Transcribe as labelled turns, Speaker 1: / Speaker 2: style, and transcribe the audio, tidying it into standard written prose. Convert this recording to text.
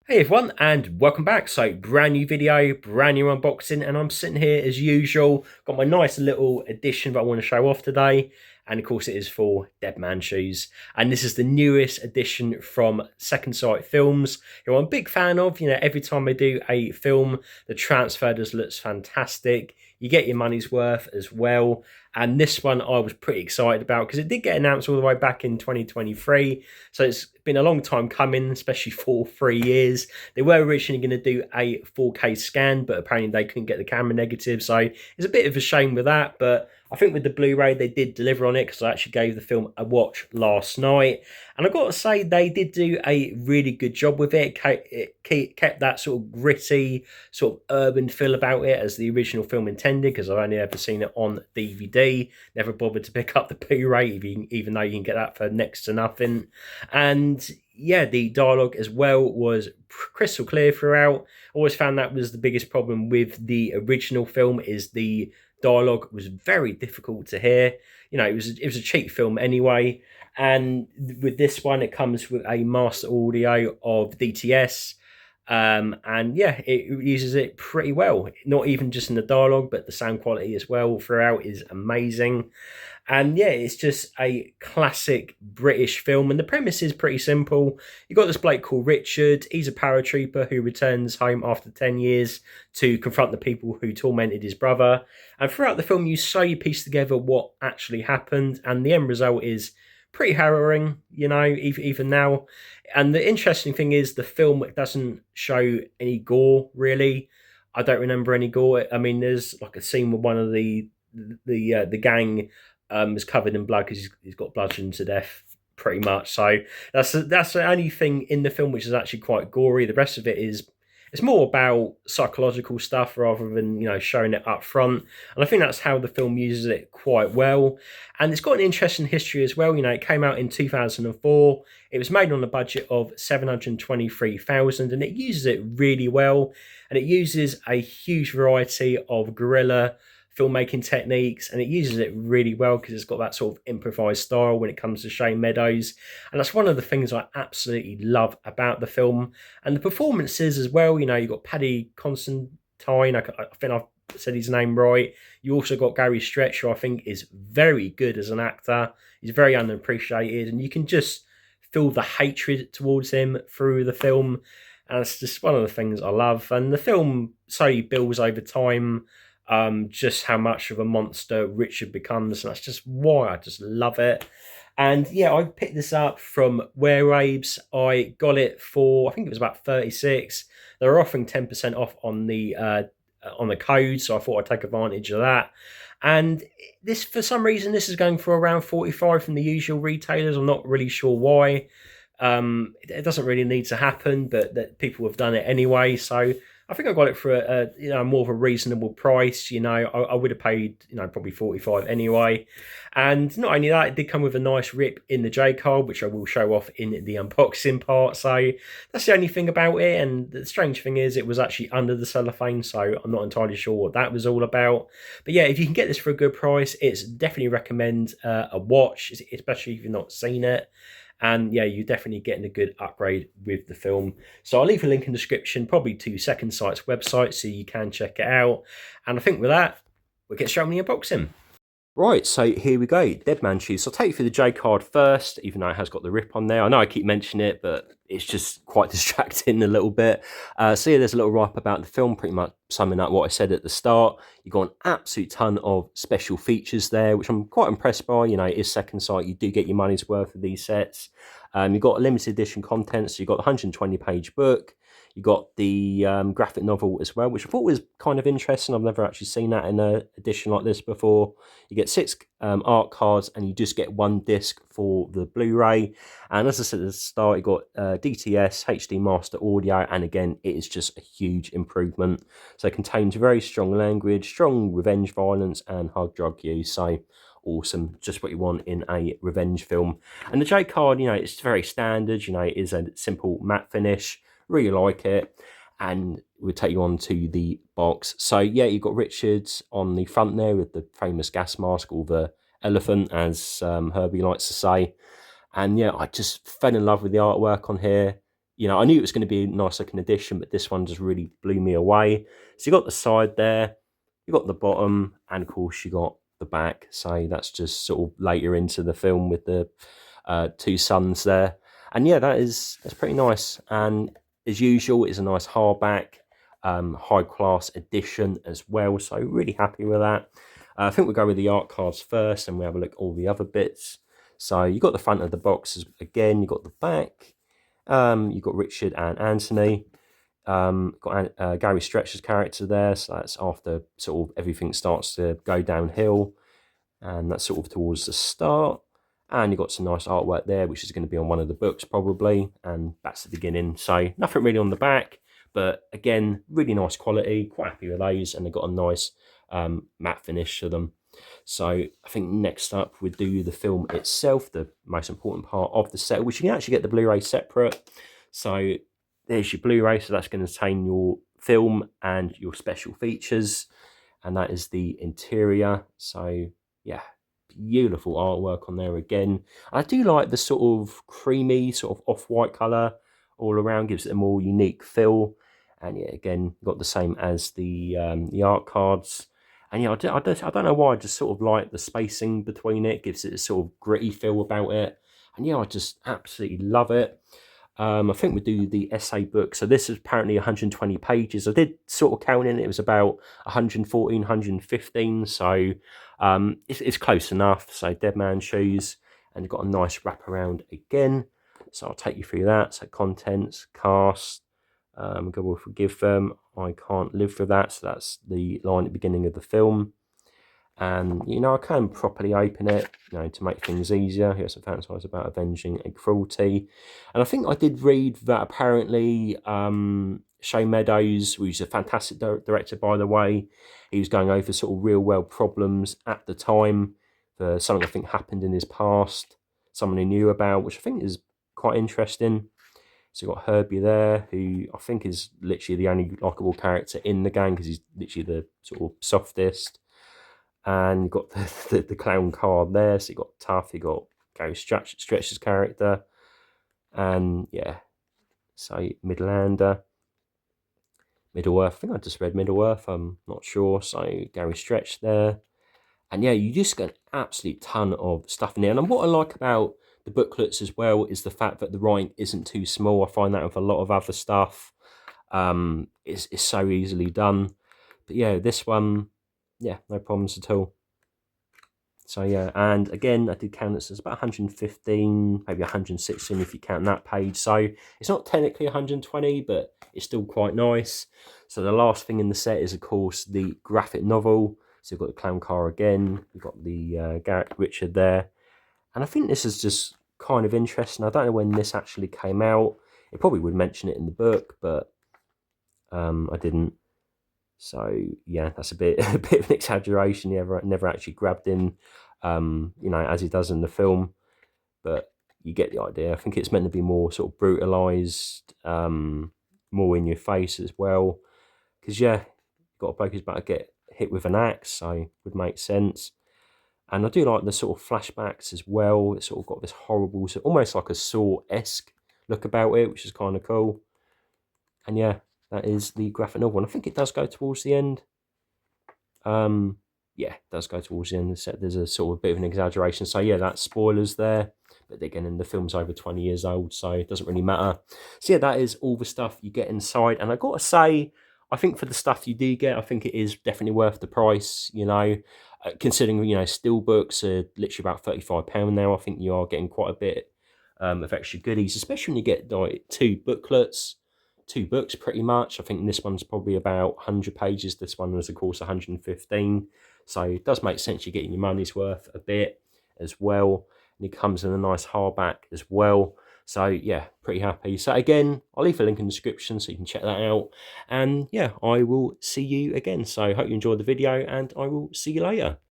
Speaker 1: Hey everyone, and welcome back. So, brand new video, brand new unboxing, and I'm sitting here as usual. Got my nice little edition that I want to show off today, and of course, it is for Dead Man Shoes. And this is the newest edition from Second Sight Films, who I'm a big fan of. You know, every time they do a film, the transfer just looks fantastic. You get your money's worth as well. And this one I was pretty excited about because it did get announced all the way back in 2023. So it's been a long time coming, especially for 3 years. They were originally going to do a 4K scan, but apparently they couldn't get the camera negative. So it's a bit of a shame with that. But I think with the Blu-ray, they did deliver on it because I actually gave the film a watch last night. And I've got to say, they did do a really good job with it. It kept that sort of gritty, sort of urban feel about it as the original film intended, because I've only ever seen it on DVD. Never bothered to pick up the Blu-ray, even though you can get that for next to nothing. And yeah, the dialogue as well was crystal clear throughout. Always found that was the biggest problem with the original film, is the dialogue was very difficult to hear. You know, it was a cheap film anyway, and with this one, it comes with a master audio of DTS. And yeah, it uses it pretty well. Not even just in the dialogue, but the sound quality as well throughout is amazing. And yeah, it's just a classic British film. And the premise is pretty simple. You've got this bloke called Richard. He's a paratrooper who returns home after 10 years to confront the people who tormented his brother. And throughout the film, you slowly piece together what actually happened. And the end result is pretty harrowing, you know, even now. And the interesting thing is the film doesn't show any gore, really. I don't remember any gore. I mean, there's like a scene with one of the gang is covered in blood because he's got bludgeoned to death, pretty much. So that's the only thing in the film which is actually quite gory. The rest of it is, it's more about psychological stuff rather than, you know, showing it up front. And I think that's how the film uses it quite well. And it's got an interesting history as well. You know, it came out in 2004. It was made on a budget of 723,000, and it uses it really well. And it uses a huge variety of guerrilla filmmaking techniques, and it uses it really well because it's got that sort of improvised style when it comes to Shane Meadows. And that's one of the things I absolutely love about the film. And the performances as well. You know, you've got Paddy Considine. I think I've said his name right. You also got Gary Stretch, who I think is very good as an actor. He's very underappreciated, and you can just feel the hatred towards him through the film. And it's just one of the things I love. And the film slowly builds over time, just how much of a monster Richard becomes, and that's just why I just love it. And yeah, I picked this up from Wearaves. I got it for, I think it was about 36. They were offering 10% off on the code, so I thought I'd take advantage of that. And this, for some reason, this is going for around 45 from the usual retailers. I'm not really sure why. It doesn't really need to happen, but that people have done it anyway. So I think I got it for a you know, more of a reasonable price. You know, I would have paid, you know, probably 45 anyway. And not only that, it did come with a nice rip in the J card, which I will show off in the unboxing part. So that's the only thing about it. And the strange thing is, it was actually under the cellophane, so I'm not entirely sure what that was all about. But yeah, if you can get this for a good price, it's definitely recommend a watch, especially if you've not seen it. And yeah, you're definitely getting a good upgrade with the film. So I'll leave a link in the description, probably to Second Sight's website, so you can check it out. And I think with that, we'll get straight on the unboxing. Right, so here we go, Dead Man Shoes. So I'll take you through the J card first, even though it has got the rip on there. I know I keep mentioning it, but it's just quite distracting a little bit. So yeah, there's a little write-up about the film, pretty much summing up what I said at the start. You've got an absolute ton of special features there, which I'm quite impressed by. You know, it is Second Sight. You do get your money's worth of these sets. You've got limited edition content, so you've got the 120-page book. You got the graphic novel as well, which I thought was kind of interesting. I've never actually seen that in an edition like this before. You get 6 art cards, and you just get 1 disc for the Blu-ray. And as I said at the start, you got DTS, HD Master Audio, and again, it is just a huge improvement. So it contains very strong language, strong revenge violence, and hard drug use. So awesome, just what you want in a revenge film. And the J card, you know, it's very standard. You know, it is a simple matte finish. Really like it. And we'll take you on to the box. So yeah, you've got Richards on the front there with the famous gas mask, or the elephant, as Herbie likes to say. And yeah, I just fell in love with the artwork on here. you know, I knew it was going to be a nice looking addition, but this one just really blew me away. So you got the side there, you got the bottom, and of course you got the back. So that's just sort of later into the film with the two suns there. And yeah, that's pretty nice. And as usual, it's a nice hardback, high class edition as well. So really happy with that. I think we'll go with the art cards first, and we'll have a look at all the other bits. So you got the front of the box again. You got the back. You've got Richard and Anthony. Got Gary Stretcher's character there, so that's after sort of everything starts to go downhill, and that's sort of towards the start. And you've got some nice artwork there, which is going to be on one of the books probably, and that's the beginning. So nothing really on the back, but again, really nice quality. Quite happy with those, and they've got a nice matte finish to them. So I think next up we do the film itself, the most important part of the set, which you can actually get the Blu-ray separate. So there's your Blu-ray, so that's going to contain your film and your special features, and that is the interior. So yeah, beautiful artwork on there again. I do like the sort of creamy, sort of off-white colour all around, gives it a more unique feel. And yeah, again, got the same as the art cards. And yeah, I don't know why, I just sort of like the spacing between it, gives it a sort of gritty feel about it. And yeah, I just absolutely love it. I think we do the essay book. So this is apparently 120 pages. I did sort of count in, it was about 114, 115. So it's close enough. So Dead Man's Shoes, and you've got a nice wraparound again. So I'll take you through that. So contents, cast, God will forgive them, I can't live for that. So that's the line at the beginning of the film. And, you know, I can properly open it, you know, to make things easier. Here's some fantasies about avenging a cruelty. And I think I did read that apparently Shane Meadows, who's a fantastic director, by the way, he was going over sort of real world problems at the time for something I think happened in his past, someone he knew about, which I think is quite interesting. So you've got Herbie there, who I think is literally the only likable character in the game because he's literally the sort of softest. And you've got the clown card there. So you've got Tough, you've got Gary Stretcher's character. And yeah, so Midlander, Middle-earth. I think I just read Middle-earth, I'm not sure. So Gary Stretch there. And yeah, you just get an absolute ton of stuff in there. And what I like about the booklets as well is the fact that the writing isn't too small. I find that with a lot of other stuff. It's so easily done. But yeah, this one, yeah, no problems at all. So yeah, and again, I did count this as about 115, maybe 116 if you count that page. So it's not technically 120, but it's still quite nice. So the last thing in the set is, of course, the graphic novel. So you've got the clown car again, you've got the Garrett Richard there. And I think this is just kind of interesting. I don't know when this actually came out. It probably would mention it in the book, but I didn't. So yeah, that's a bit of an exaggeration. He never actually grabbed him, you know, as he does in the film. But you get the idea. I think it's meant to be more sort of brutalized, more in your face as well. Because yeah, you've got a bloke who's about to get hit with an axe, so it would make sense. And I do like the sort of flashbacks as well. It's sort of got this horrible, so almost like a Saw-esque look about it, which is kind of cool. And yeah, that is the graphic novel. And I think it does go towards the end. Yeah, it does go towards the end. There's a sort of a bit of an exaggeration. So yeah, that's spoilers there. But again, the film's over 20 years old, so it doesn't really matter. So yeah, that is all the stuff you get inside. And I got to say, I think for the stuff you do get, I think it is definitely worth the price, you know. Considering, you know, steelbooks are literally about £35 now, I think you are getting quite a bit of extra goodies, especially when you get like two booklets, two books pretty much. I think this one's probably about 100 pages. This one was, of course, 115. So it does make sense you're getting your money's worth a bit as well. And it comes in a nice hardback as well. So yeah, pretty happy. So again, I'll leave a link in the description so you can check that out. And yeah, I will see you again. So hope you enjoyed the video, and I will see you later.